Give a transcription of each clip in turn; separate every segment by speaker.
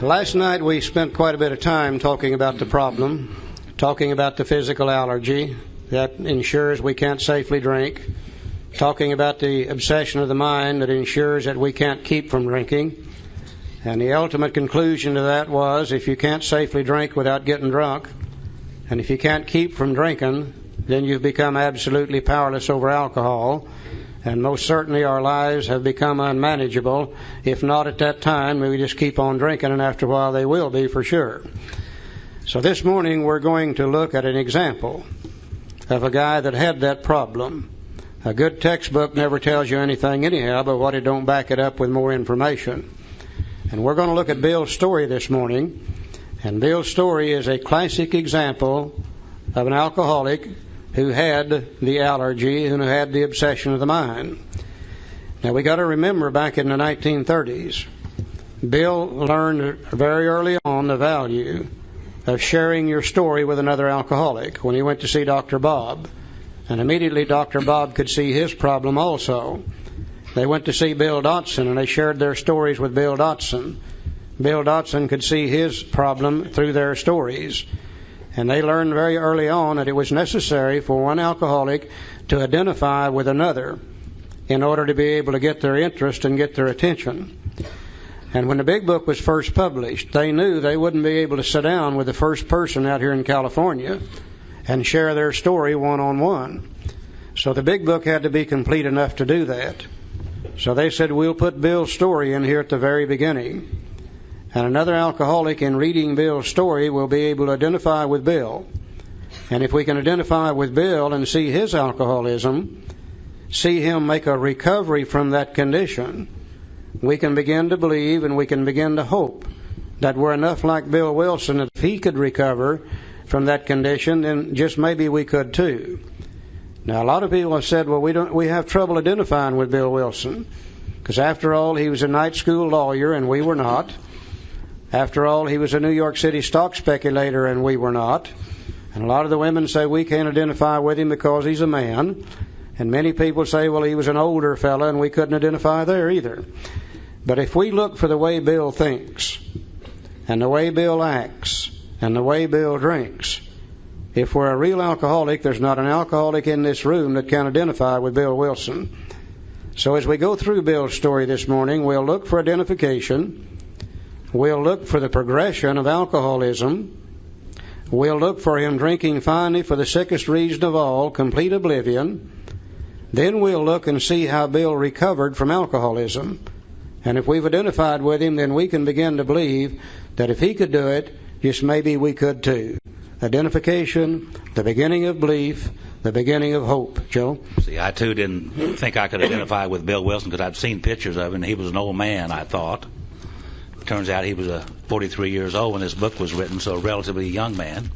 Speaker 1: Last night we spent quite a bit of time talking about the problem, talking about the physical allergy that ensures we can't safely drink, talking about the obsession of the mind that ensures that we can't keep from drinking. And the ultimate conclusion to that was, if you can't safely drink without getting drunk, and if you can't keep from drinking, then you've become absolutely powerless over alcohol. And most certainly our lives have become unmanageable. If not at that time, we just keep on drinking, and after a while they will be for sure. So this morning we're going to look at an example of a guy that had that problem. A good textbook never tells you anything anyhow, but what it don't back it up with more information. And we're going to look at Bill's story this morning. And Bill's story is a classic example of an alcoholic who had the allergy and who had the obsession of the mind. Now we got to remember, back in the 1930s, Bill learned very early on the value of sharing your story with another alcoholic when he went to see Dr. Bob. And immediately Dr. Bob could see his problem also. They went to see Bill Dotson and they shared their stories with Bill Dotson. Bill Dotson could see his problem through their stories. And they learned very early on that it was necessary for one alcoholic to identify with another in order to be able to get their interest and get their attention. And when the big book was first published, they knew they wouldn't be able to sit down with the first person out here in California and share their story one-on-one. So the big book had to be complete enough to do that. So they said, we'll put Bill's story in here at the very beginning. And another alcoholic, in reading Bill's story, will be able to identify with Bill. And if we can identify with Bill and see his alcoholism, see him make a recovery from that condition, we can begin to believe and we can begin to hope that we're enough like Bill Wilson that if he could recover from that condition, then just maybe we could too. Now, a lot of people have said, well, we have trouble identifying with Bill Wilson, because after all, he was a night school lawyer and we were not. After all, he was a New York City stock speculator and we were not. And a lot of the women say we can't identify with him because he's a man. And many people say, well, he was an older fella and we couldn't identify there either. But if we look for the way Bill thinks and the way Bill acts and the way Bill drinks, if we're a real alcoholic, there's not an alcoholic in this room that can identify with Bill Wilson. So as we go through Bill's story this morning, we'll look for identification. We'll look for the progression of alcoholism. We'll look for him drinking finally for the sickest reason of all, complete oblivion. Then we'll look and see how Bill recovered from alcoholism. And if we've identified with him, then we can begin to believe that if he could do it, just maybe we could too. Identification, the beginning of belief, the beginning of hope. Joe?
Speaker 2: See, I too didn't think I could identify with Bill Wilson because I'd seen pictures of him and he was an old man, I thought. Turns out he was 43 years old when this book was written, so a relatively young man.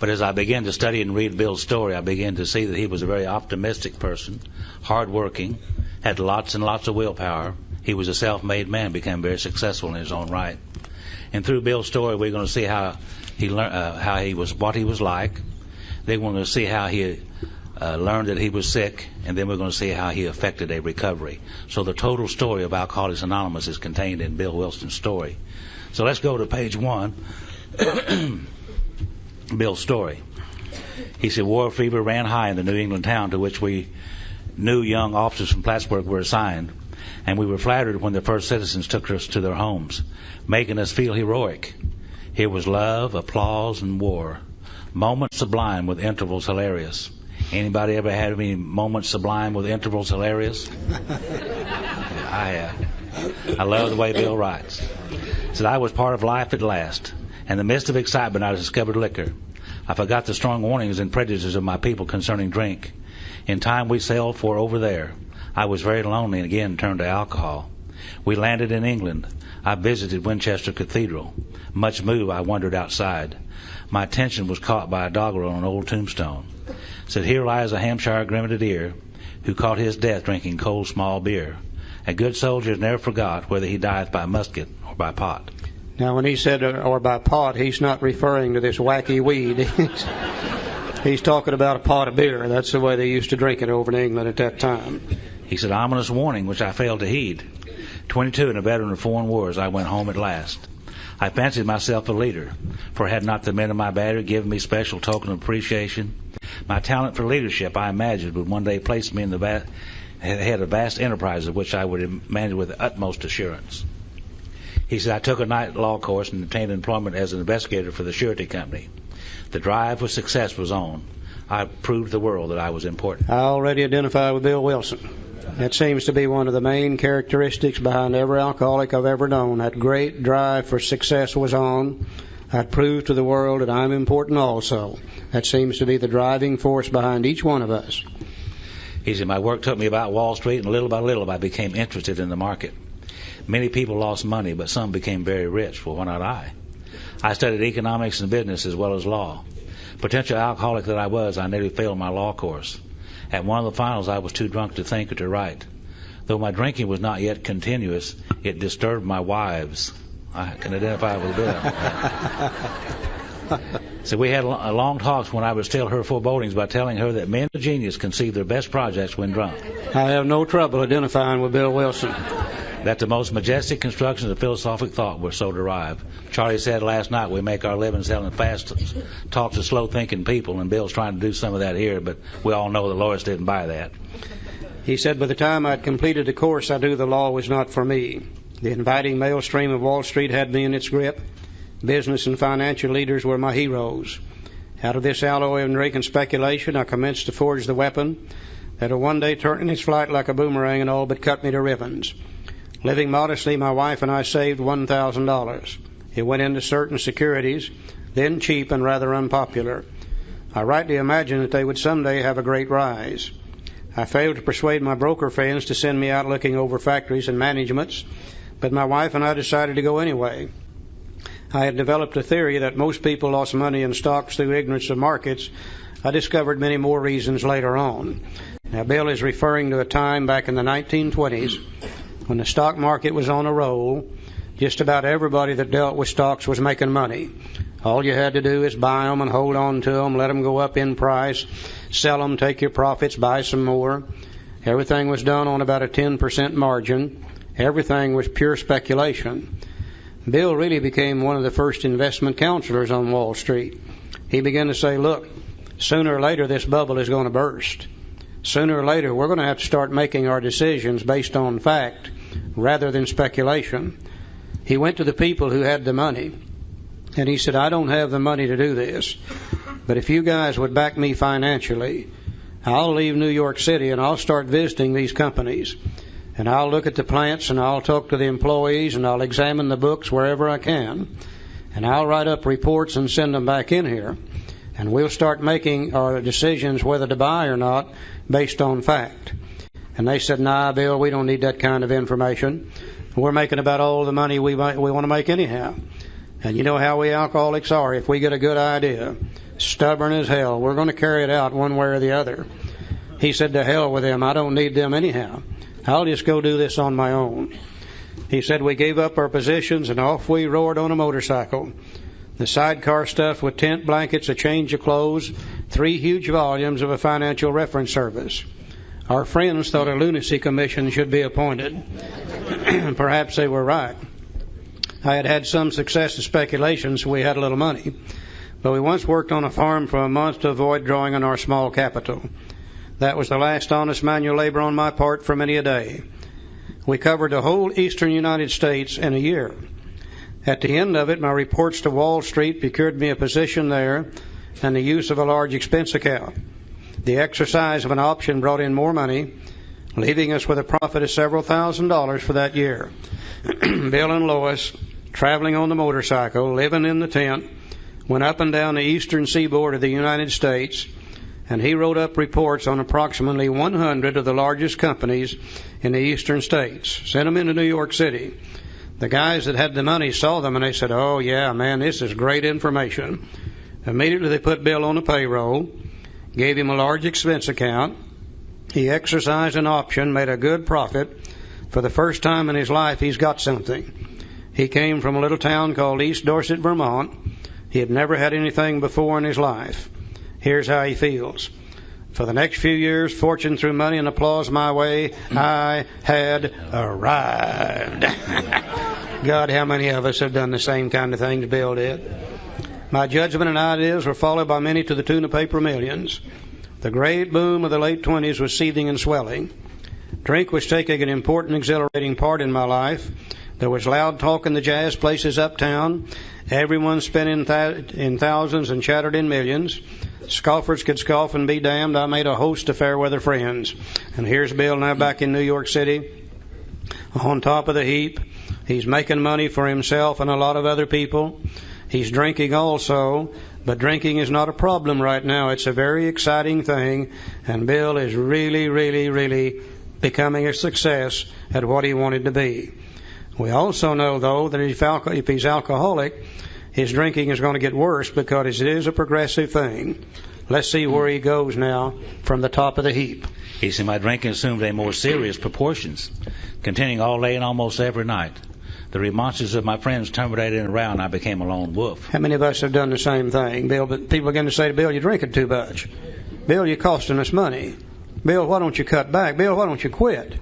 Speaker 2: But as I began to study and read Bill's story, I began to see that he was a very optimistic person, hardworking, had lots and lots of willpower. He was a self-made man, became very successful in his own right. And through Bill's story, we're going to see how he learned, what he was like. Then we're going to see how he learned that he was sick, and then we're going to see how he affected a recovery. So the total story of Alcoholics Anonymous is contained in Bill Wilson's story. So let's go to page 1. Bill's story. He said, war fever ran high in the New England town to which we new young officers from Plattsburgh were assigned, and we were flattered when the first citizens took us to their homes, making us feel heroic. Here was love, applause, and war. Moments sublime with intervals hilarious. Anybody ever had any moments sublime with intervals hilarious? I have. I love the way Bill writes. Said, I was part of life at last. In the midst of excitement, I discovered liquor. I forgot the strong warnings and prejudices of my people concerning drink. In time we sailed for over there. I was very lonely and again turned to alcohol. We landed in England. I visited Winchester Cathedral. Much moved, I wandered outside. My attention was caught by a doggerel on an old tombstone. Said, here lies a Hampshire grenadier who caught his death drinking cold small beer. A good soldier never forgot whether he dieth by musket or by pot.
Speaker 1: Now, when he said or by pot, he's not referring to this wacky weed. He's talking about a pot of beer. That's the way they used to drink it over in England at that time.
Speaker 2: He said, ominous warning, which I failed to heed. 22 and a veteran of foreign wars, I went home at last. I fancied myself a leader, for had not the men of my battery given me special token of appreciation? My talent for leadership, I imagined, would one day place me in the head of vast enterprises of which I would manage with the utmost assurance. He said, I took a night law course and obtained employment as an investigator for the surety company. The drive for success was on. I proved to the world that I was important.
Speaker 1: I already identify with Bill Wilson. That seems to be one of the main characteristics behind every alcoholic I've ever known. That great drive for success was on. I'd prove to the world that I'm important also. That seems to be the driving force behind each one of us.
Speaker 2: He said, my work took me about Wall Street, and little by little I became interested in the market. Many people lost money, but some became very rich. Well, why not I? I studied economics and business as well as law. Potential alcoholic that I was, I nearly failed my law course. At one of the finals, I was too drunk to think or to write. Though my drinking was not yet continuous, it disturbed my wives. I can identify with Bill. So we had long talks when I would still her forebodings by telling her that men of genius conceive their best projects when drunk.
Speaker 1: I have no trouble identifying with Bill Wilson.
Speaker 2: That the most majestic constructions of philosophic thought were so derived. Charlie said last night we make our living selling fast talk to slow-thinking people, and Bill's trying to do some of that here, but we all know that Lois didn't buy that.
Speaker 1: He said by the time I'd completed the course, I knew the law was not for me. The inviting maelstream of Wall Street had me in its grip. Business and financial leaders were my heroes. Out of this alloy of drink and speculation, I commenced to forge the weapon that will one day turn in its flight like a boomerang and all but cut me to ribbons. Living modestly, my wife and I saved $1,000. It went into certain securities, then cheap and rather unpopular. I rightly imagined that they would someday have a great rise. I failed to persuade my broker friends to send me out looking over factories and managements, but my wife and I decided to go anyway. I had developed a theory that most people lost money in stocks through ignorance of markets. I discovered many more reasons later on. Now, Bill is referring to a time back in the 1920s when the stock market was on a roll. Just about everybody that dealt with stocks was making money. All you had to do is buy them and hold on to them, let them go up in price, sell them, take your profits, buy some more. Everything was done on about a 10% margin. Everything was pure speculation. Bill really became one of the first investment counselors on Wall Street. He began to say, look, sooner or later this bubble is going to burst. Sooner or later we're going to have to start making our decisions based on fact rather than speculation. He went to the people who had the money, and he said, I don't have the money to do this, but if you guys would back me financially, I'll leave New York City and I'll start visiting these companies. And I'll look at the plants, and I'll talk to the employees, and I'll examine the books wherever I can. And I'll write up reports and send them back in here. And we'll start making our decisions whether to buy or not based on fact. And they said, nah, Bill, we don't need that kind of information. We're making about all the money we want to make anyhow. And you know how we alcoholics are. If we get a good idea, stubborn as hell, we're going to carry it out one way or the other. He said, to hell with them. I don't need them anyhow. I'll just go do this on my own. He said we gave up our positions and off we roared on a motorcycle. The sidecar stuffed with tent blankets, a change of clothes, 3 huge volumes of a financial reference service. Our friends thought a lunacy commission should be appointed. Perhaps they were right. I had had some success in speculation, so we had a little money. But we once worked on a farm for a month to avoid drawing on our small capital. That was the last honest manual labor on my part for many a day. We covered the whole eastern United States in a year. At the end of it, my reports to Wall Street procured me a position there and the use of a large expense account. The exercise of an option brought in more money, leaving us with a profit of several $1,000s for that year. Bill and Lois, traveling on the motorcycle, living in the tent, went up and down the eastern seaboard of the United States, and he wrote up reports on approximately 100 of the largest companies in the eastern states, sent them into New York City. The guys that had the money saw them and they said, oh yeah, man, this is great information. Immediately they put Bill on the payroll, gave him a large expense account. He exercised an option, made a good profit. For the first time in his life, he's got something. He came from a little town called East Dorset, Vermont. He had never had anything before in his life. Here's how he feels. For the next few years, fortune threw money and applause my way. I had arrived. God, how many of us have done the same kind of things Bill did? My judgment and ideas were followed by many to the tune of paper millions. The great boom of the late 20s was seething and swelling. Drink was taking an important, exhilarating part in my life. There was loud talk in the jazz places uptown. Everyone spent in thousands and chattered in millions. Scoffers could scoff and be damned. I made a host of fair weather friends. And here's Bill now back in New York City, on top of the heap. He's making money for himself and a lot of other people. He's drinking also, but drinking is not a problem right now. It's a very exciting thing, and Bill is really, really, really becoming a success at what he wanted to be. We also know, though, that if he's alcoholic, his drinking is going to get worse because it is a progressive thing. Let's see where he goes now from the top of the heap.
Speaker 2: He said, my drinking assumed a more serious proportions, continuing all day and almost every night. The remonstrances of my friends terminated in a row, and I became a lone wolf.
Speaker 1: How many of us have done the same thing, Bill? But people begin to say to Bill, you're drinking too much. Bill, you're costing us money. Bill, why don't you cut back? Bill, why don't you quit?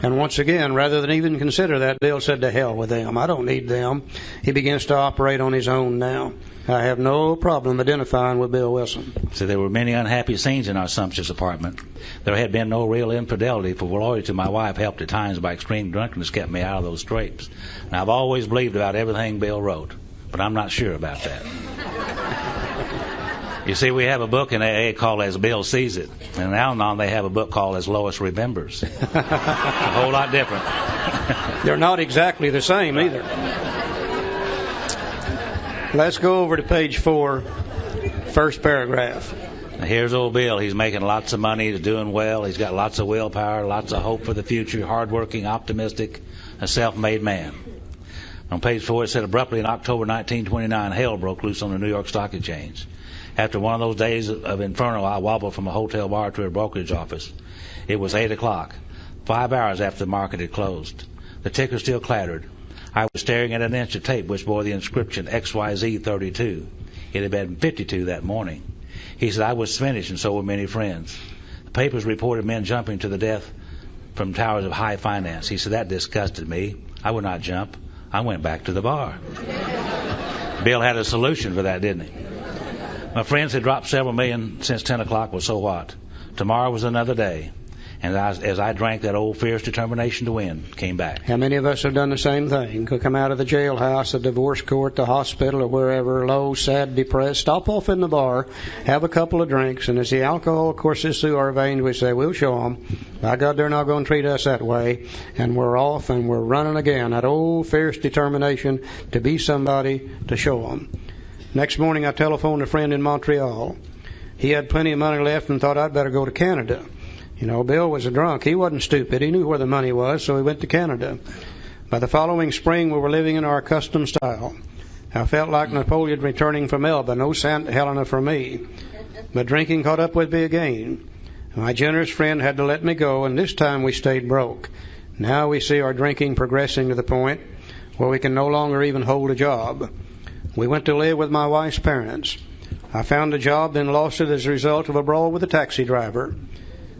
Speaker 1: And once again, rather than even consider that, Bill said, to hell with them. I don't need them. He begins to operate on his own now. I have no problem identifying with Bill Wilson.
Speaker 2: So there were many unhappy scenes in our sumptuous apartment. There had been no real infidelity, for loyalty to my wife helped at times by extreme drunkenness kept me out of those scrapes. Now, I've always believed about everything Bill wrote, but I'm not sure about that. You see, we have a book in AA called As Bill Sees It, and now and on they have a book called As Lois Remembers. A whole lot different.
Speaker 1: They're not exactly the same either. Let's go over to page 4, first paragraph.
Speaker 2: Now here's old Bill. He's making lots of money. He's doing well. He's got lots of willpower, lots of hope for the future, hardworking, optimistic, a self-made man. On page 4 it said, abruptly in October 1929, hell broke loose on the New York Stock Exchange. After one of those days of inferno, I wobbled from a hotel bar to a brokerage office. It was 8 o'clock, 5 hours after the market had closed. The ticker still clattered. I was staring at an inch of tape which bore the inscription XYZ 32. It had been 52 that morning. He said I was finished, and so were many friends. The papers reported men jumping to the death from towers of high finance. He said that disgusted me. I would not jump. I went back to the bar. Bill had a solution for that, didn't he? My friends had dropped several million since 10 o'clock. Well, so what? Tomorrow was another day. And as I drank, that old fierce determination to win came back.
Speaker 1: How many of us have done the same thing? Could come out of the jailhouse, the divorce court, the hospital, or wherever, low, sad, depressed, stop off in the bar, have a couple of drinks, and as the alcohol courses through our veins, we say, we'll show them. By God, they're not going to treat us that way. And we're off and we're running again. That old fierce determination to be somebody, to show them. Next morning, I telephoned a friend in Montreal. He had plenty of money left and thought I'd better go to Canada. You know, Bill was a drunk. He wasn't stupid. He knew where the money was, so he went to Canada. By the following spring, we were living in our custom style. I felt like Napoleon returning from Elba. No St. Helena for me. But drinking caught up with me again. My generous friend had to let me go, and this time we stayed broke. Now we see our drinking progressing to the point where we can no longer even hold a job. We went to live with my wife's parents. I found a job, then lost it as a result of a brawl with a taxi driver.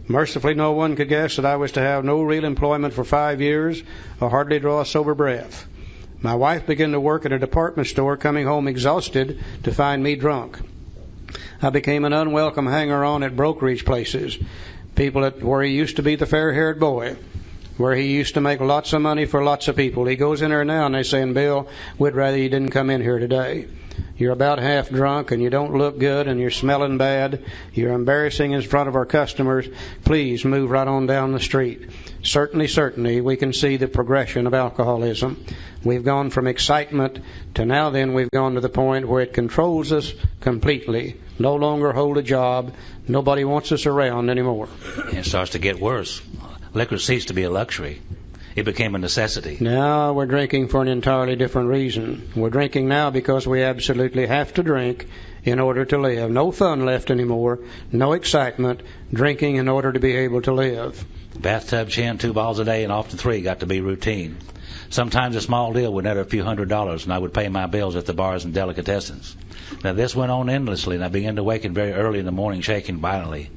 Speaker 1: Mercifully, no one could guess that I was to have no real employment for 5 years or hardly draw a sober breath. My wife began to work at a department store, coming home exhausted to find me drunk. I became an unwelcome hanger-on at brokerage places, people where he used to be the fair-haired boy, where he used to make lots of money for lots of people. He goes in there now and they're saying, Bill, we'd rather you didn't come in here today. You're about half drunk and you don't look good and you're smelling bad. You're embarrassing in front of our customers. Please move right on down the street. Certainly, we can see the progression of alcoholism. We've gone from excitement to now then we've gone to the point where it controls us completely. No longer hold a job. Nobody wants us around anymore.
Speaker 2: It starts to get worse. Liquor ceased to be a luxury. It became a necessity.
Speaker 1: Now we're drinking for an entirely different reason. We're drinking now because we absolutely have to drink in order to live. No fun left anymore. No excitement. Drinking in order to be able to live.
Speaker 2: Bathtub chin, 2 balls a day, and often 3 got to be routine. Sometimes a small deal would net a few $100s, and I would pay my bills at the bars and delicatessens. Now this went on endlessly, and I began to waken very early in the morning shaking violently.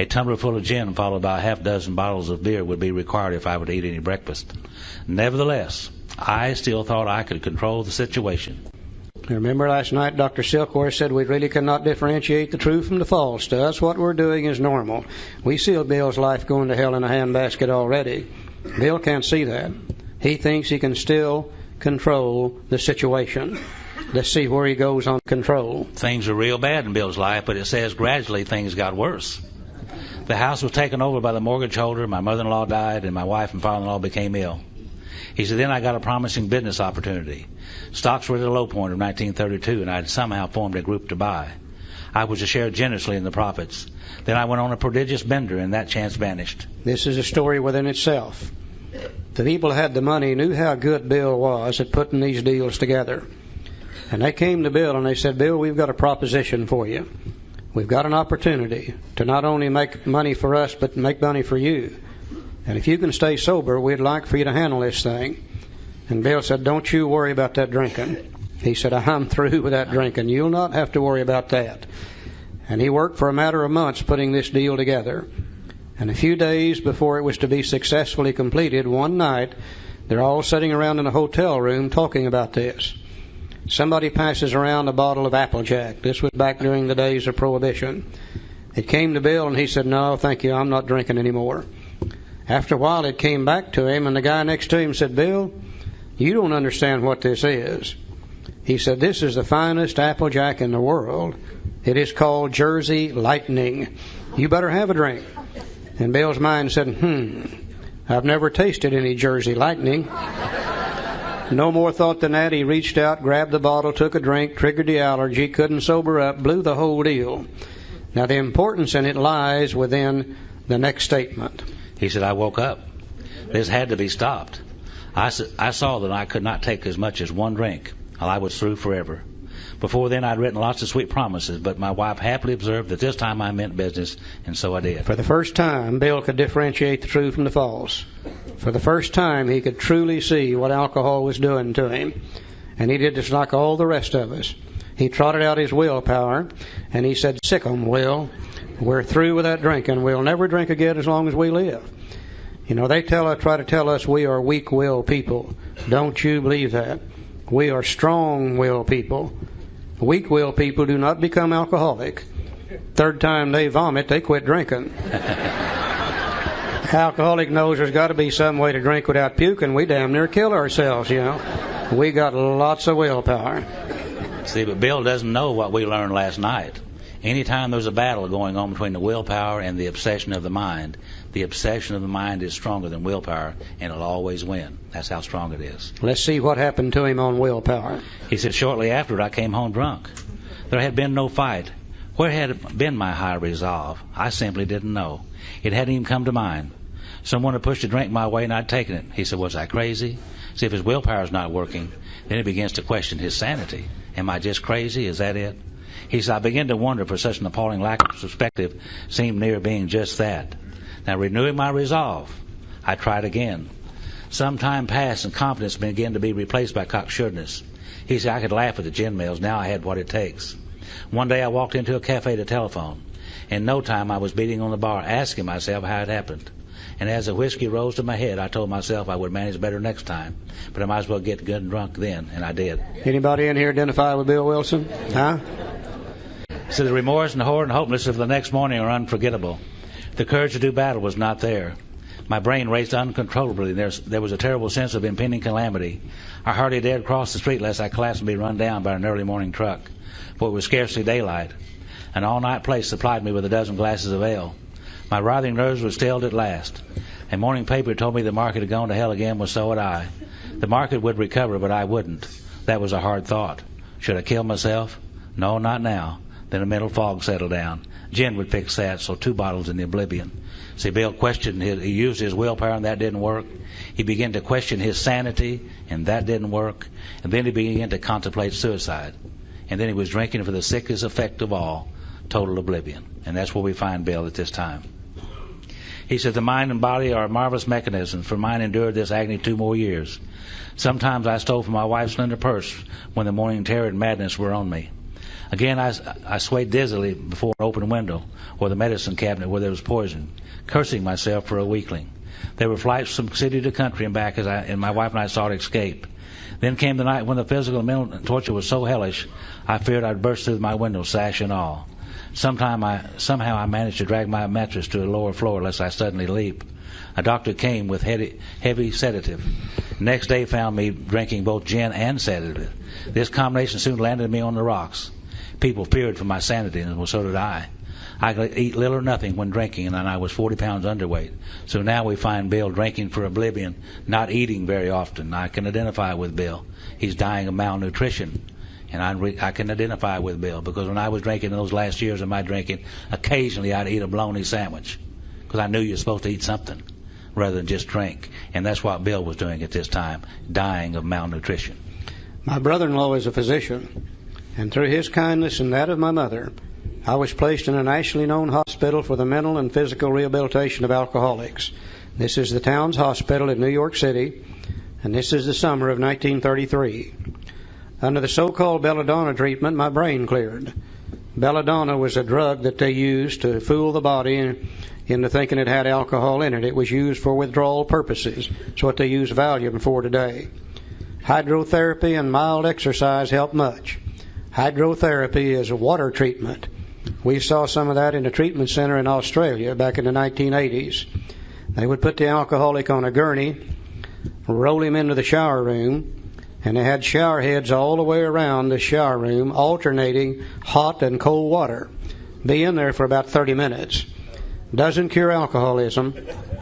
Speaker 2: A tumbler full of gin followed by a half dozen bottles of beer would be required if I were to eat any breakfast. Nevertheless, I still thought I could control the situation.
Speaker 1: Remember last night Dr. Silkworth said we really cannot differentiate the true from the false. To us, what we're doing is normal. We see Bill's life going to hell in a handbasket already. Bill can't see that. He thinks he can still control the situation. Let's see where he goes on control.
Speaker 2: Things are real bad in Bill's life, but it says gradually things got worse. The house was taken over by the mortgage holder, my mother-in-law died, and my wife and father-in-law became ill. He said, then I got a promising business opportunity. Stocks were at a low point of 1932, and I had somehow formed a group to buy. I was to share generously in the profits. Then I went on a prodigious bender, and that chance vanished.
Speaker 1: This is a story within itself. The people who had the money knew how good Bill was at putting these deals together. And they came to Bill and they said, Bill, we've got a proposition for you. We've got an opportunity to not only make money for us, but make money for you. And if you can stay sober, we'd like for you to handle this thing. And Bill said, don't you worry about that drinking. He said, I'm through with that drinking. You'll not have to worry about that. And he worked for a matter of months putting this deal together. And a few days before it was to be successfully completed, one night, they're all sitting around in a hotel room talking about this. Somebody passes around a bottle of Applejack. This was back during the days of Prohibition. It came to Bill and he said, no, thank you, I'm not drinking anymore. After a while it came back to him and the guy next to him said, Bill, you don't understand what this is. He said, this is the finest Applejack in the world. It is called Jersey Lightning. You better have a drink. And Bill's mind said, I've never tasted any Jersey Lightning. No more thought than that. He reached out, grabbed the bottle, took a drink, triggered the allergy, couldn't sober up, blew the whole deal. Now the importance in it lies within the next statement.
Speaker 2: He said, I woke up. This had to be stopped. I saw that I could not take as much as one drink, or I was through forever. Before then, I'd written lots of sweet promises, but my wife happily observed that this time I meant business, and so I did.
Speaker 1: For the first time, Bill could differentiate the true from the false. For the first time, he could truly see what alcohol was doing to him. And he did just like all the rest of us. He trotted out his willpower, and he said, sick 'em, Will. We're through with that drinking. We'll never drink again as long as we live. You know, they try to tell us we are weak-willed people. Don't you believe that. We are strong-willed people. Weak-willed people do not become alcoholic. Third time they vomit, they quit drinking. Alcoholic knows there's got to be some way to drink without puking. We damn near kill ourselves, you know. We got lots of willpower.
Speaker 2: See, but Bill doesn't know what we learned last night. Anytime there's a battle going on between the willpower and the obsession of the mind, the obsession of the mind is stronger than willpower, and it'll always win. That's how strong it is.
Speaker 1: Let's see what happened to him on willpower.
Speaker 2: He said, shortly after I came home drunk. There had been no fight. Where had been my high resolve? I simply didn't know. It hadn't even come to mind. Someone had pushed a drink my way and I'd taken it. He said, was I crazy? See, if his willpower's not working, then he begins to question his sanity. Am I just crazy? Is that it? He said, I began to wonder for such an appalling lack of perspective seemed near being just that. Now, renewing my resolve, I tried again. Some time passed and confidence began to be replaced by cocksureness. He said, I could laugh at the gin mills. Now I had what it takes. One day I walked into a cafe to telephone. In no time I was beating on the bar, asking myself how it happened. And as the whiskey rose to my head, I told myself I would manage better next time. But I might as well get good and drunk then, and I did.
Speaker 1: Anybody in here identify with Bill Wilson? Huh?
Speaker 2: So the remorse and horror and hopelessness of the next morning are unforgettable. The courage to do battle was not there. My brain raced uncontrollably. There was a terrible sense of impending calamity. I hardly dared cross the street lest I collapsed and be run down by an early morning truck, for it was scarcely daylight. An all-night place supplied me with a dozen glasses of ale. My writhing nerves were stilled at last. A morning paper told me the market had gone to hell again, well, so had I. The market would recover, but I wouldn't. That was a hard thought. Should I kill myself? No, not now. Then a mental fog settled down. Gin would fix that, so 2 bottles in the oblivion. See, Bill questioned he used his willpower, and that didn't work. He began to question his sanity, and that didn't work. And then he began to contemplate suicide. And then he was drinking for the sickest effect of all, total oblivion. And that's where we find Bill at this time. He said, the mind and body are marvelous mechanisms, for mine endured this agony 2 more years. Sometimes I stole from my wife's slender purse when the morning terror and madness were on me. Again, I swayed dizzily before an open window or the medicine cabinet where there was poison, cursing myself for a weakling. There were flights from city to country and back and my wife and I sought escape. Then came the night when the physical and mental torture was so hellish, I feared I'd burst through my window, sash and all. Somehow I managed to drag my mattress to a lower floor lest I suddenly leap. A doctor came with heavy sedative. Next day found me drinking both gin and sedative. This combination soon landed me on the rocks. People feared for my sanity, and so did I. I could eat little or nothing when drinking, and I was 40 pounds underweight. So now we find Bill drinking for oblivion, not eating very often. I can identify with Bill. He's dying of malnutrition. And I can identify with Bill because when I was drinking in those last years of my drinking, occasionally I'd eat a bologna sandwich because I knew you're supposed to eat something rather than just drink. And that's what Bill was doing at this time, dying of malnutrition.
Speaker 1: My brother-in-law is a physician, and through his kindness and that of my mother, I was placed in a nationally known hospital for the mental and physical rehabilitation of alcoholics. This is the Towns Hospital in New York City, and this is the summer of 1933. Under the so-called belladonna treatment, my brain cleared. Belladonna was a drug that they used to fool the body into thinking it had alcohol in it. It was used for withdrawal purposes. It's what they use Valium for today. Hydrotherapy and mild exercise help much. Hydrotherapy is a water treatment. We saw some of that in a treatment center in Australia back in the 1980s. They would put the alcoholic on a gurney, roll him into the shower room, and they had shower heads all the way around the shower room, alternating hot and cold water. Be in there for about 30 minutes. Doesn't cure alcoholism,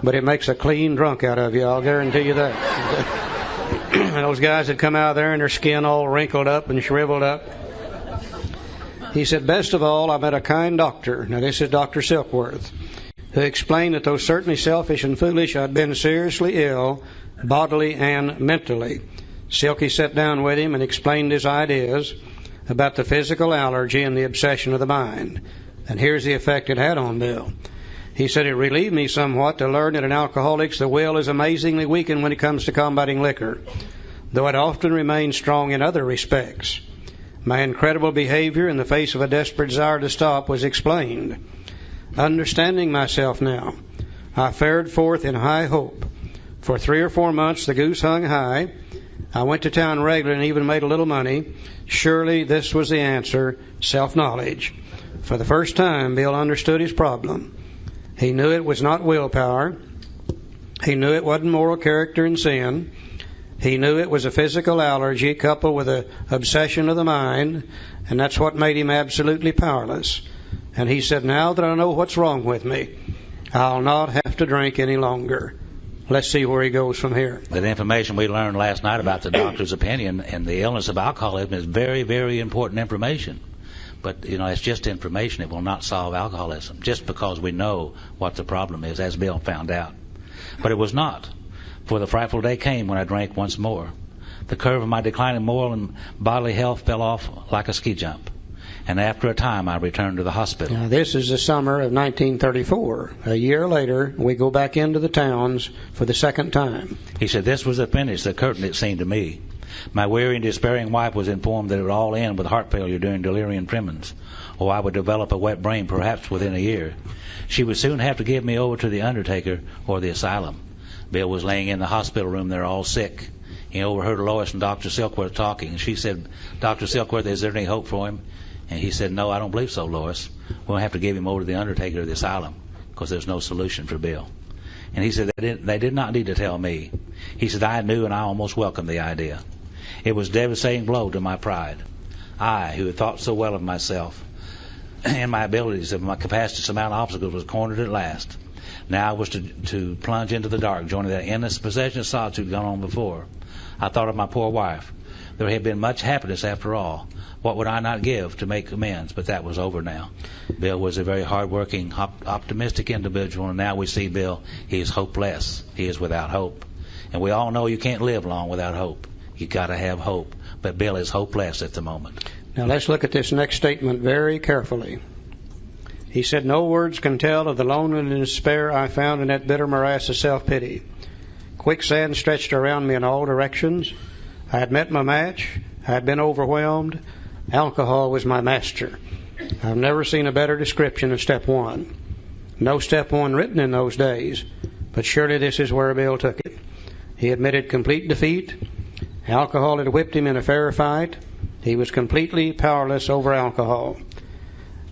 Speaker 1: but it makes a clean drunk out of you, I'll guarantee you that. Those guys that come out there and their skin all wrinkled up and shriveled up. He said, best of all, I met a kind doctor. Now this is Dr. Silkworth, who explained that though certainly selfish and foolish, I'd been seriously ill, bodily and mentally. Silky sat down with him and explained his ideas about the physical allergy and the obsession of the mind. And here's the effect it had on Bill. He said, it relieved me somewhat to learn that in alcoholics the will is amazingly weakened when it comes to combating liquor, though it often remains strong in other respects. My incredible behavior in the face of a desperate desire to stop was explained. Understanding myself now, I fared forth in high hope. For 3 or 4 months the goose hung high. I went to town regularly and even made a little money. Surely this was the answer, self-knowledge. For the first time, Bill understood his problem. He knew it was not willpower. He knew it wasn't moral character and sin. He knew it was a physical allergy coupled with an obsession of the mind, and that's what made him absolutely powerless. And he said, now that I know what's wrong with me, I'll not have to drink any longer. Let's see where he goes from here.
Speaker 2: That information we learned last night about the doctor's opinion and the illness of alcoholism is very, very important information. But, it's just information. It will not solve alcoholism just because we know what the problem is, as Bill found out. But it was not. For the frightful day came when I drank once more. The curve of my declining moral and bodily health fell off like a ski jump. And after a time, I returned to the hospital.
Speaker 1: Now, this is the summer of 1934. A year later, we go back into the Towns for the second time.
Speaker 2: He said this was the finish, the curtain, it seemed to me. My weary and despairing wife was informed that it would all end with heart failure during delirium tremens, or I would develop a wet brain perhaps within a year. She would soon have to give me over to the undertaker or the asylum. Bill was laying in the hospital room there all sick. He overheard Lois and Dr. Silkworth talking. She said, Dr. Silkworth, is there any hope for him? And he said, no, I don't believe so, Lois. We'll have to give him over to the undertaker or the asylum because there's no solution for Bill. And he said they did not need to tell me. He said, I knew and I almost welcomed the idea. It was a devastating blow to my pride. I, who had thought so well of myself and my abilities and my capacity to surmount obstacles, was cornered at last. Now I was to plunge into the dark, joining that endless possession of solitude gone on before. I thought of my poor wife. There had been much happiness after all. What would I not give to make amends? But that was over now. Bill was a very hard-working, optimistic individual, and now we see Bill, he is hopeless. He is without hope. And we all know you can't live long without hope. You got to have hope. But Bill is hopeless at the moment.
Speaker 1: Now let's look at this next statement very carefully. He said, no words can tell of the loneliness and despair I found in that bitter morass of self-pity. Quicksand stretched around me in all directions. I had met my match. I had been overwhelmed. Alcohol was my master. I've never seen a better description of step one. No step one written in those days, but surely this is where Bill took it. He admitted complete defeat. Alcohol had whipped him in a fair fight. He was completely powerless over alcohol.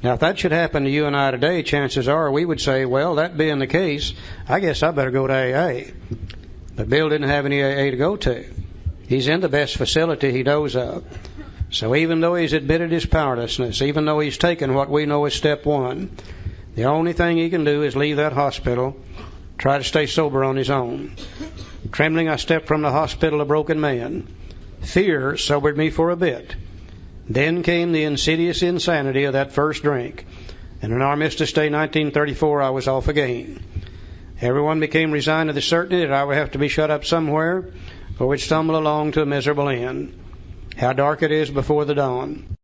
Speaker 1: Now, if that should happen to you and I today, chances are we would say, well, that being the case, I guess I better go to AA. But Bill didn't have any AA to go to. He's in the best facility he knows of. So even though he's admitted his powerlessness, even though he's taken what we know as step one, the only thing he can do is leave that hospital, try to stay sober on his own. Trembling, I stepped from the hospital a broken man. Fear sobered me for a bit. Then came the insidious insanity of that first drink. And on Armistice Day 1934, I was off again. Everyone became resigned to the certainty that I would have to be shut up somewhere or would stumble along to a miserable end. How dark it is before the dawn.